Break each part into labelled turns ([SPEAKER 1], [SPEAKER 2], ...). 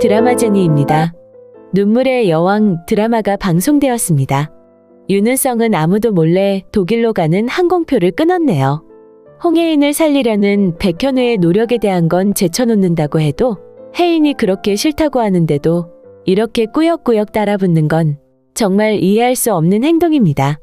[SPEAKER 1] 드라마제니입니다. 눈물의 여왕 드라마가 방송되었습니다. 윤은성은 아무도 몰래 독일로 가는 항공표를 끊었네요. 홍혜인을 살리려는 백현우의 노력에 대한 건 제쳐놓는다고 해도 혜인이 그렇게 싫다고 하는데도 이렇게 꾸역꾸역 따라붙는 건 정말 이해할 수 없는 행동입니다.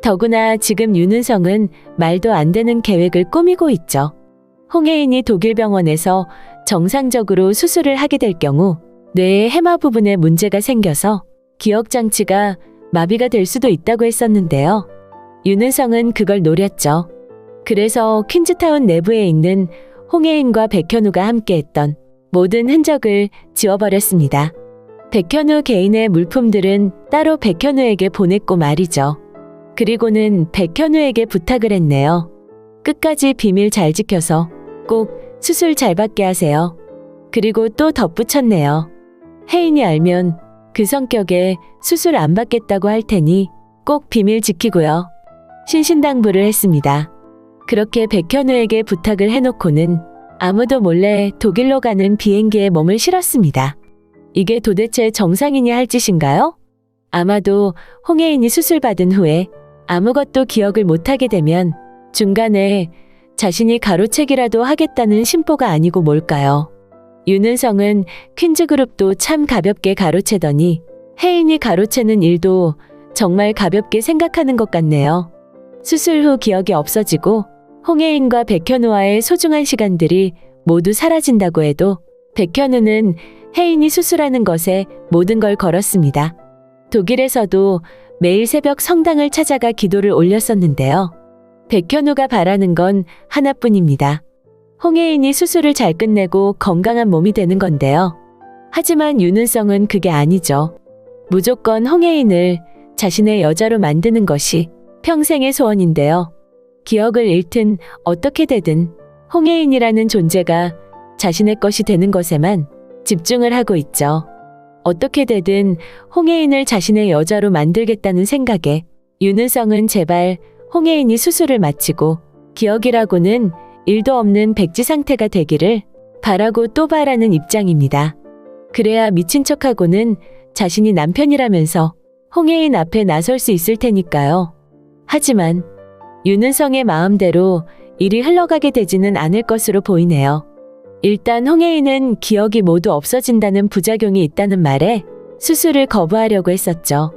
[SPEAKER 1] 더구나 지금 윤은성은 말도 안 되는 계획을 꾸미고 있죠. 홍혜인이 독일 병원에서 정상적으로 수술을 하게 될 경우 뇌의 해마 부분에 문제가 생겨서 기억장치가 마비가 될 수도 있다고 했었는데요. 윤은성은 그걸 노렸죠. 그래서 퀸즈타운 내부에 있는 홍혜인과 백현우가 함께했던 모든 흔적을 지워버렸습니다. 백현우 개인의 물품들은 따로 백현우에게 보냈고 말이죠. 그리고는 백현우에게 부탁을 했네요. 끝까지 비밀 잘 지켜서 꼭 수술 잘 받게 하세요. 그리고 또 덧붙였네요. 혜인이 알면 그 성격에 수술 안 받겠다고 할 테니 꼭 비밀 지키고요. 신신당부를 했습니다. 그렇게 백현우에게 부탁을 해놓고는 아무도 몰래 독일로 가는 비행기에 몸을 실었습니다. 이게 도대체 정상인이 할 짓인가요? 아마도 홍혜인이 수술받은 후에 아무것도 기억을 못하게 되면 중간에 자신이 가로채기라도 하겠다는 심보가 아니고 뭘까요? 윤은성은 퀸즈그룹도 참 가볍게 가로채더니 혜인이 가로채는 일도 정말 가볍게 생각하는 것 같네요. 수술 후 기억이 없어지고 홍혜인과 백현우와의 소중한 시간들이 모두 사라진다고 해도 백현우는 혜인이 수술하는 것에 모든 걸 걸었습니다. 독일에서도 매일 새벽 성당을 찾아가 기도를 올렸었는데요. 백현우가 바라는 건 하나뿐입니다. 홍혜인이 수술을 잘 끝내고 건강한 몸이 되는 건데요. 하지만 윤은성은 그게 아니죠. 무조건 홍혜인을 자신의 여자로 만드는 것이 평생의 소원인데요. 기억을 잃든 어떻게 되든 홍혜인이라는 존재가 자신의 것이 되는 것에만 집중을 하고 있죠. 어떻게 되든 홍혜인을 자신의 여자로 만들겠다는 생각에 윤은성은 제발 홍혜인이 수술을 마치고 기억이라고는 일도 없는 백지 상태가 되기를 바라고 또 바라는 입장입니다. 그래야 미친 척하고는 자신이 남편이라면서 홍혜인 앞에 나설 수 있을 테니까요. 하지만 윤은성의 마음대로 일이 흘러가게 되지는 않을 것으로 보이네요. 일단 홍혜인은 기억이 모두 없어진다는 부작용이 있다는 말에 수술을 거부하려고 했었죠.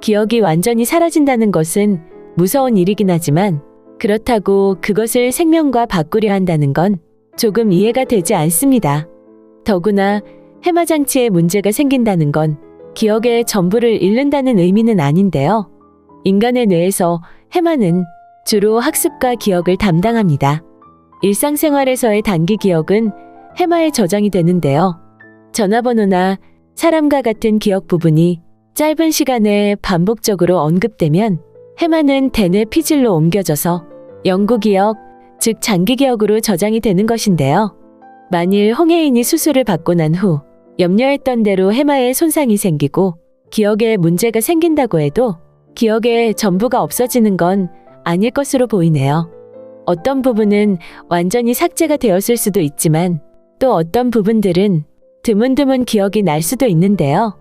[SPEAKER 1] 기억이 완전히 사라진다는 것은 무서운 일이긴 하지만 그렇다고 그것을 생명과 바꾸려 한다는 건 조금 이해가 되지 않습니다. 더구나 해마장치에 문제가 생긴다는 건 기억의 전부를 잃는다는 의미는 아닌데요. 인간의 뇌에서 해마는 주로 학습과 기억을 담당합니다. 일상생활에서의 단기 기억은 해마에 저장이 되는데요. 전화번호나 사람과 같은 기억 부분이 짧은 시간에 반복적으로 언급되면 해마는 대뇌 피질로 옮겨져서 영구기억, 즉 장기기억으로 저장이 되는 것인데요. 만일 홍혜인이 수술을 받고 난 후 염려했던 대로 해마에 손상이 생기고 기억에 문제가 생긴다고 해도 기억의 전부가 없어지는 건 아닐 것으로 보이네요. 어떤 부분은 완전히 삭제가 되었을 수도 있지만 또 어떤 부분들은 드문드문 기억이 날 수도 있는데요.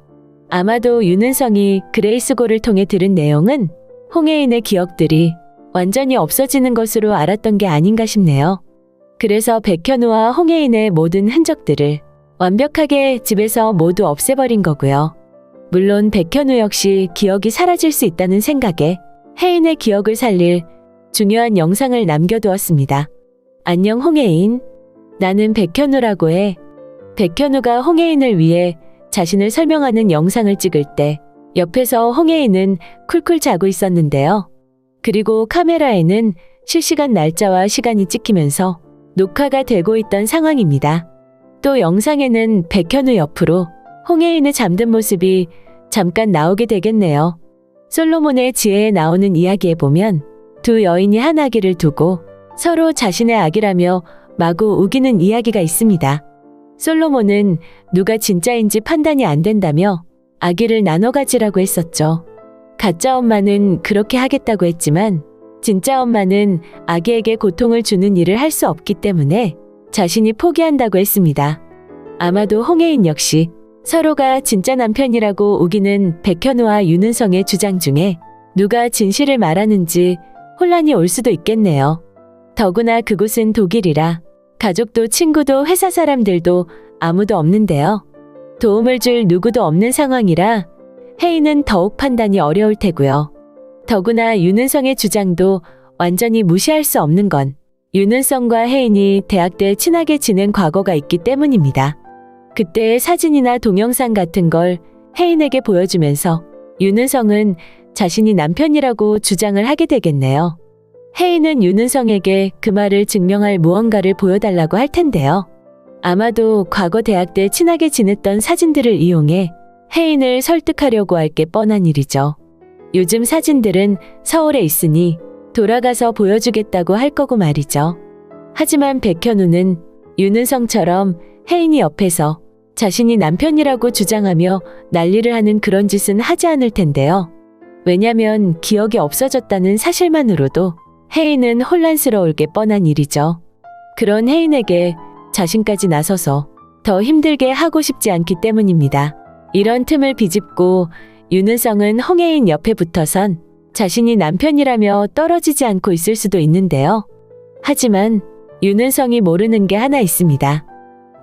[SPEAKER 1] 아마도 윤은성이 그레이스고를 통해 들은 내용은 홍혜인의 기억들이 완전히 없어지는 것으로 알았던 게 아닌가 싶네요. 그래서 백현우와 홍혜인의 모든 흔적들을 완벽하게 집에서 모두 없애버린 거고요. 물론 백현우 역시 기억이 사라질 수 있다는 생각에 혜인의 기억을 살릴 중요한 영상을 남겨두었습니다. 안녕 홍혜인. 나는 백현우라고 해. 백현우가 홍혜인을 위해 자신을 설명하는 영상을 찍을 때 옆에서 홍혜인은 쿨쿨 자고 있었는데요. 그리고 카메라에는 실시간 날짜와 시간이 찍히면서 녹화가 되고 있던 상황입니다. 또 영상에는 백현우 옆으로 홍혜인의 잠든 모습이 잠깐 나오게 되겠네요. 솔로몬의 지혜에 나오는 이야기에 보면 두 여인이 한 아기를 두고 서로 자신의 아기라며 마구 우기는 이야기가 있습니다. 솔로몬은 누가 진짜인지 판단이 안 된다며 아기를 나눠 가지라고 했었죠. 가짜 엄마는 그렇게 하겠다고 했지만 진짜 엄마는 아기에게 고통을 주는 일을 할 수 없기 때문에 자신이 포기한다고 했습니다. 아마도 홍혜인 역시 서로가 진짜 남편이라고 우기는 백현우와 윤은성의 주장 중에 누가 진실을 말하는지 혼란이 올 수도 있겠네요. 더구나 그곳은 독일이라 가족도 친구도 회사 사람들도 아무도 없는데요. 도움을 줄 누구도 없는 상황이라 혜인은 더욱 판단이 어려울 테고요. 더구나 윤은성의 주장도 완전히 무시할 수 없는 건 윤은성과 혜인이 대학 때 친하게 지낸 과거가 있기 때문입니다. 그때의 사진이나 동영상 같은 걸 혜인에게 보여주면서 윤은성은 자신이 남편이라고 주장을 하게 되겠네요. 혜인은 윤은성에게 그 말을 증명할 무언가를 보여달라고 할 텐데요. 아마도 과거 대학 때 친하게 지냈던 사진들을 이용해 혜인을 설득하려고 할 게 뻔한 일이죠. 요즘 사진들은 서울에 있으니 돌아가서 보여주겠다고 할 거고 말이죠. 하지만 백현우는 윤은성처럼 혜인이 옆에서 자신이 남편이라고 주장하며 난리를 하는 그런 짓은 하지 않을 텐데요. 왜냐면 기억이 없어졌다는 사실만으로도 혜인은 혼란스러울 게 뻔한 일이죠. 그런 혜인에게 자신까지 나서서 더 힘들게 하고 싶지 않기 때문입니다. 이런 틈을 비집고 윤은성은 홍혜인 옆에 붙어선 자신이 남편이라며 떨어지지 않고 있을 수도 있는데요. 하지만 윤은성이 모르는 게 하나 있습니다.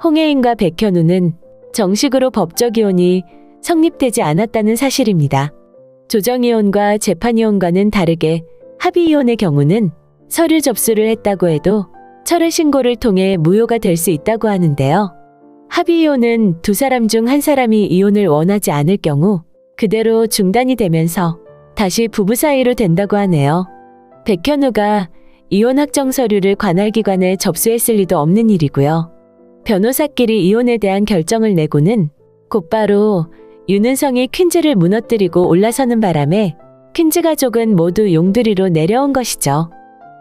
[SPEAKER 1] 홍혜인과 백현우는 정식으로 법적 이혼이 성립되지 않았다는 사실입니다. 조정이혼과 재판이혼과는 다르게 합의이혼의 경우는 서류 접수를 했다고 해도 철회 신고를 통해 무효가 될 수 있다고 하는데요. 합의이혼은 두 사람 중 한 사람이 이혼을 원하지 않을 경우 그대로 중단이 되면서 다시 부부 사이로 된다고 하네요. 백현우가 이혼 확정 서류를 관할기관에 접수했을 리도 없는 일이고요. 변호사끼리 이혼에 대한 결정을 내고는 곧바로 윤은성이 퀸즈를 무너뜨리고 올라서는 바람에 퀸즈 가족은 모두 용두리로 내려온 것이죠.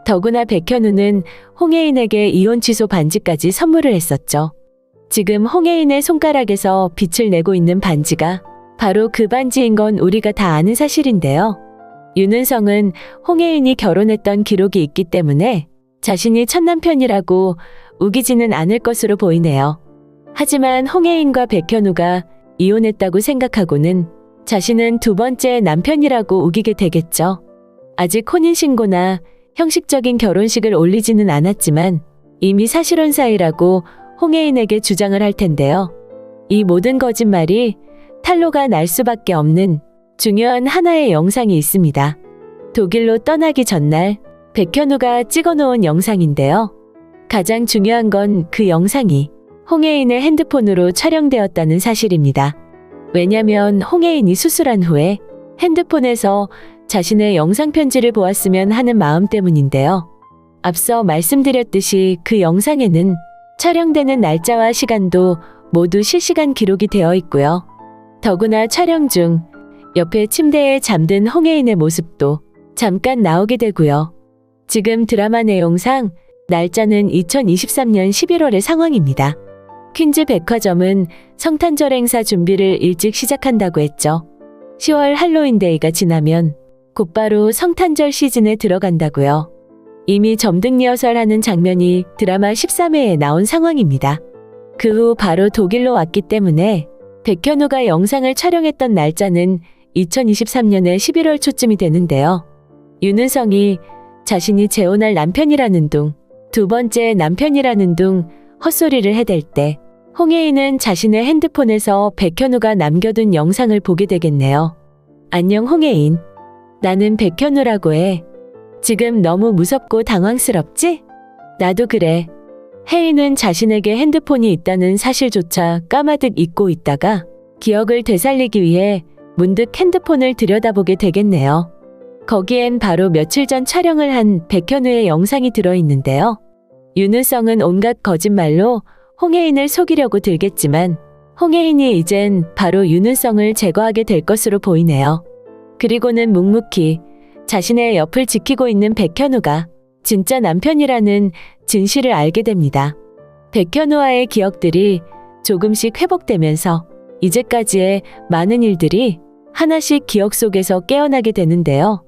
[SPEAKER 1] 더구나 백현우는 홍혜인에게 이혼 취소 반지까지 선물을 했었죠. 지금 홍혜인의 손가락에서 빛을 내고 있는 반지가 바로 그 반지인 건 우리가 다 아는 사실인데요. 윤은성은 홍혜인이 결혼했던 기록이 있기 때문에 자신이 첫 남편이라고 우기지는 않을 것으로 보이네요. 하지만 홍혜인과 백현우가 이혼했다고 생각하고는 자신은 두 번째 남편이라고 우기게 되겠죠. 아직 혼인신고나 형식적인 결혼식을 올리지는 않았지만 이미 사실혼 사이라고 홍혜인에게 주장을 할 텐데요. 이 모든 거짓말이 탄로가 날 수밖에 없는 중요한 하나의 영상이 있습니다. 독일로 떠나기 전날 백현우가 찍어놓은 영상인데요. 가장 중요한 건 그 영상이 홍혜인의 핸드폰으로 촬영되었다는 사실입니다. 왜냐면 홍혜인이 수술한 후에 핸드폰에서 자신의 영상 편지를 보았으면 하는 마음 때문인데요. 앞서 말씀드렸듯이 그 영상에는 촬영되는 날짜와 시간도 모두 실시간 기록이 되어 있고요. 더구나 촬영 중 옆에 침대에 잠든 홍혜인의 모습도 잠깐 나오게 되고요. 지금 드라마 내용상 날짜는 2023년 11월의 상황입니다. 퀸즈 백화점은 성탄절 행사 준비를 일찍 시작한다고 했죠. 10월 할로윈데이가 지나면 곧바로 성탄절 시즌에 들어간다고요. 이미 점등 리허설 하는 장면이 드라마 13회에 나온 상황입니다. 그 후 바로 독일로 왔기 때문에 백현우가 영상을 촬영했던 날짜는 2023년의 11월 초쯤이 되는데요. 윤은성이 자신이 재혼할 남편이라는 둥, 두 번째 남편이라는 둥 헛소리를 해댈 때 홍혜인은 자신의 핸드폰에서 백현우가 남겨둔 영상을 보게 되겠네요. 안녕 홍혜인. 나는 백현우라고 해. 지금 너무 무섭고 당황스럽지? 나도 그래. 혜인은 자신에게 핸드폰이 있다는 사실조차 까마득 잊고 있다가 기억을 되살리기 위해 문득 핸드폰을 들여다보게 되겠네요. 거기엔 바로 며칠 전 촬영을 한 백현우의 영상이 들어있는데요. 윤은성은 온갖 거짓말로 홍혜인을 속이려고 들겠지만 홍혜인이 이젠 바로 윤은성을 제거하게 될 것으로 보이네요. 그리고는 묵묵히 자신의 옆을 지키고 있는 백현우가 진짜 남편이라는 진실을 알게 됩니다. 백현우와의 기억들이 조금씩 회복되면서 이제까지의 많은 일들이 하나씩 기억 속에서 깨어나게 되는데요.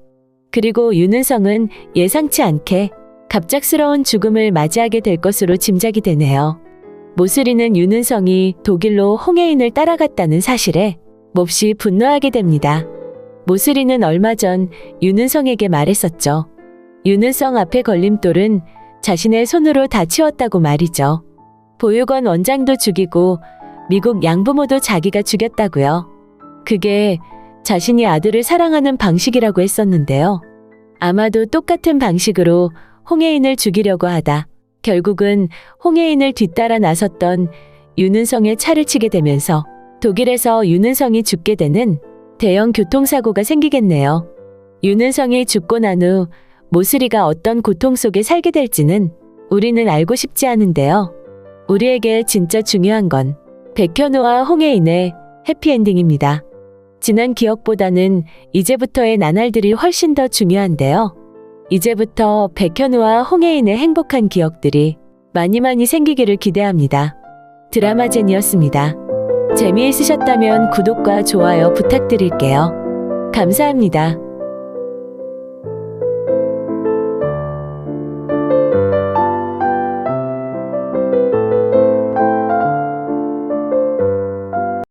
[SPEAKER 1] 그리고 윤은성은 예상치 않게 갑작스러운 죽음을 맞이하게 될 것으로 짐작이 되네요. 모슬이는 윤은성이 독일로 홍해인을 따라갔다는 사실에 몹시 분노하게 됩니다. 모슬이는 얼마 전 윤은성에게 말했었죠. 윤은성 앞에 걸림돌은 자신의 손으로 다 치웠다고 말이죠. 보육원 원장도 죽이고 미국 양부모도 자기가 죽였다고요. 그게 자신이 아들을 사랑하는 방식이라고 했었는데요. 아마도 똑같은 방식으로 홍해인을 죽이려고 하다 결국은 홍해인을 뒤따라 나섰던 윤은성의 차를 치게 되면서 독일에서 윤은성이 죽게 되는 대형 교통사고가 생기겠네요. 윤은성이 죽고 난 후 모슬이가 어떤 고통 속에 살게 될지는 우리는 알고 싶지 않은데요. 우리에게 진짜 중요한 건 백현우와 홍해인의 해피엔딩입니다. 지난 기억보다는 이제부터의 나날들이 훨씬 더 중요한데요. 이제부터 백현우와 홍해인의 행복한 기억들이 많이 생기기를 기대합니다. 드라마젠이었습니다. 재미있으셨다면 구독과 좋아요 부탁드릴게요. 감사합니다.